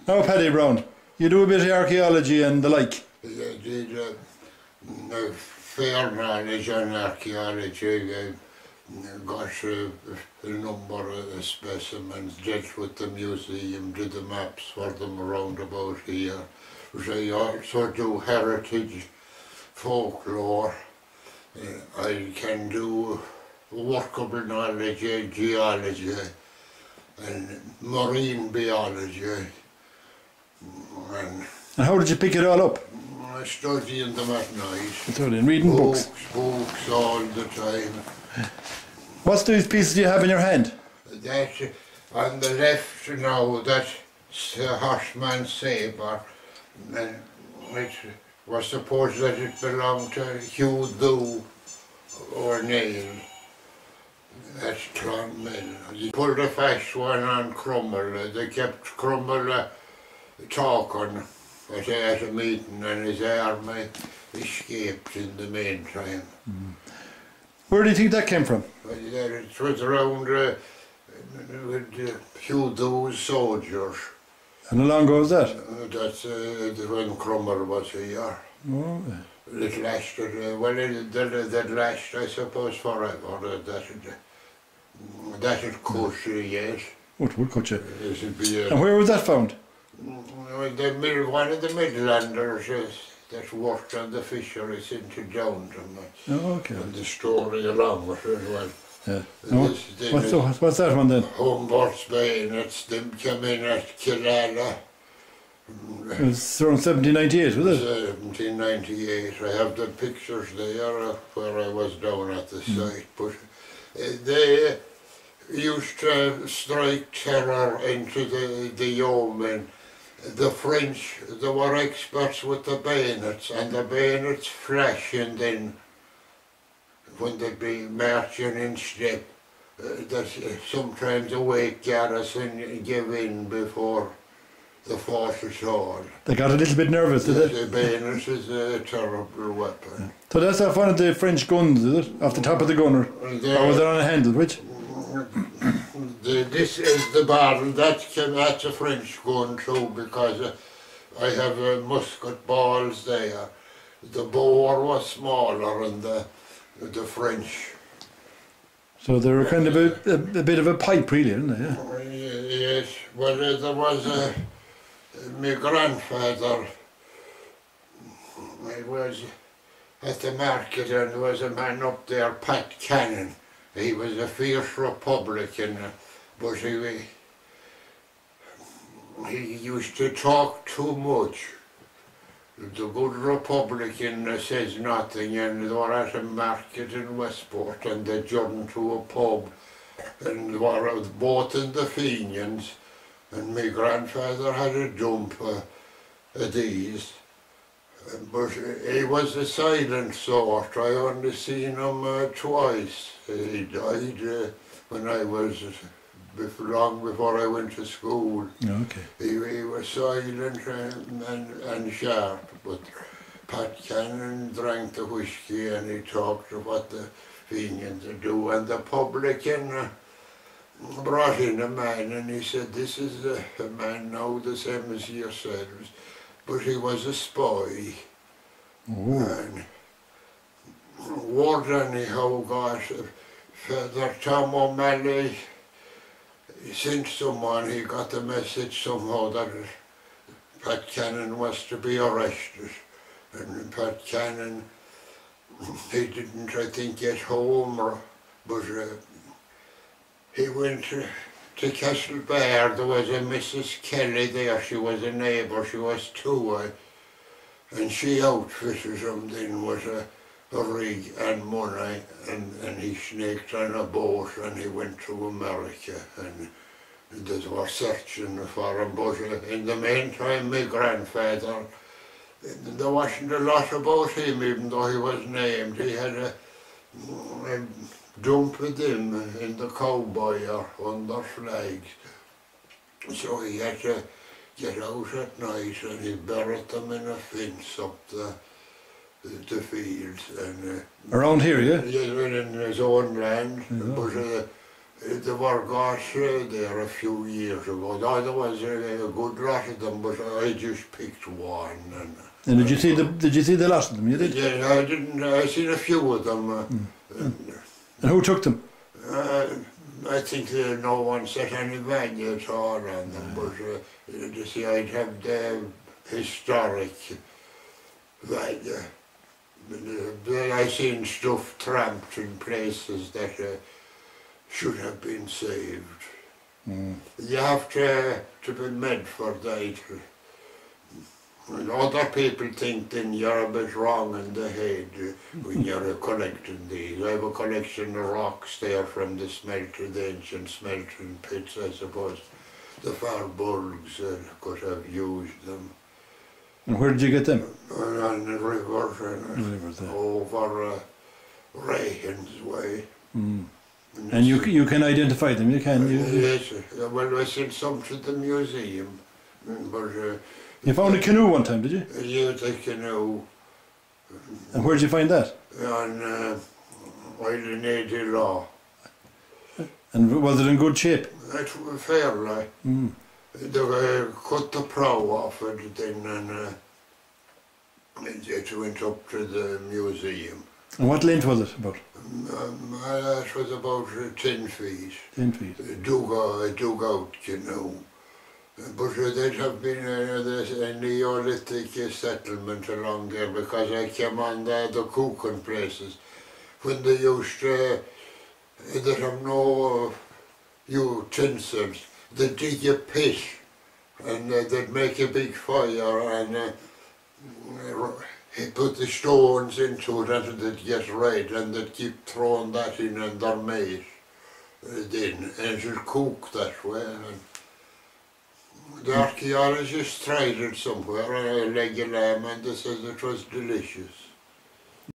Now, Paddy Brown, you do a bit of archaeology and the like. I did a fair knowledge on archaeology. I got a number of specimens, dealt with the museum, did the maps for them around about here. I also do heritage, folklore. I can do workable knowledge, geology and marine biology. And how did you pick it all up? I studying them at night. Studying, reading books. Books all the time. What's these pieces you have in your hand? That on the left now, that's a horseman's sabre, and it was supposed that it belonged to Hugh Dhu or Neil. That's Clonmel. He pulled a fast one on Cromwell. They kept Cromwell talking at a meeting, and his army escaped in the meantime. Where do you think that came from? It was around with Hugh Dhu's soldiers. And how long ago was that? That's when Cromwell was here. Oh, It lasted, well, it lasted, I suppose, forever. That had cut you, yes. oh, it would cut you. And And where was that found? One of the Midlanders that worked on the fisheries into Downton. Oh, okay. And the story along with it as well. Yeah. No. What's that one then? Humboldt's bayonets, them came in at Killala. It was around 1798, was it? 1798. I have the pictures there where I was down at the site. But they used to strike terror into the yeomen. The French, they were experts with the bayonets, and the bayonets flashing then when they'd be marching in step. That sometimes a weak garrison give in before the fought at all. They got a little bit nervous, did they? The bayonet is a terrible weapon. So that's off one of the French guns, is it? Off the top of the gun, or was it on a handle? Which? This is the barrel. That's a French gun too, because I have musket balls there. The bore was smaller than the French. So they were kind of a bit of a pipe, really, isn't they? Yeah. Yes. Well, there was my grandfather. I was at the market, and there was a man up there, Pat Cannon. He was a fierce Republican, but he used to talk too much. The good Republican says nothing, and they were at a market in Westport, and they journeyed to a pub, and they were both in the Fenians, and my grandfather had a dump of these. But he was a silent sort. I only seen him twice. He died when I was long before I went to school. Okay. He was silent and sharp, but Pat Cannon drank the whiskey and he talked of what the Fenians do. And the publican brought in a man, and he said, "This is a man now the same as yourselves." But he was a spy. Ooh. And word anyhow got Father Tom O'Malley sent someone. He got the message somehow that Pat Cannon was to be arrested. And Pat Cannon, he didn't, I think, get home, but he went to Castlebar. There was a Mrs. Kelly there. She was a neighbour. She was two, and she outfitted him then with a rig and money, and he snaked on a boat, and he went to America, and they were searching for him. But in the meantime, my grandfather, there wasn't a lot about him, even though he was named. He had a dump with him in the cowboy or under flags. So he had to get out at night, and he buried them in a fence up the fields. And around here, yeah? Yeah, in his own land. Yeah. But There were gosh there a few years ago. No, there was a good lot of them, but I just picked one. And did you see the lot of them? You did? Yeah, I didn't. I seen a few of them. And who took them? I think no one set any value at all on them, but you see, I'd have the historic value. I seen stuff tramped in places that should have been saved. You have to be made for that. And other people think then you're a bit wrong in the head when you're collecting these. I have a collection of rocks there from the ancient smelting pits, I suppose. The Farbulgs could have used them. And where did you get them? On the river, over Rahan's way. And you can identify them, you can? Yes, well I sent some to the museum, but you found a canoe one time, did you? Yes, a canoe. And where did you find that? On Island Law. And was it in good shape? It was fairly. They cut the prow off it then and it went up to the museum. And what length was it about? It was about 10 feet. 10 feet. A dugout canoe. But there'd have been a Neolithic settlement along there because I came on the cooking places when they used to, they have no utensils. They'd dig a pit and they'd make a big fire and put the stones into it and they'd get red and they'd keep throwing that in and their meat then and it would cook that way. And the archaeologists tried it somewhere, a leg of lamb, and they said it was delicious.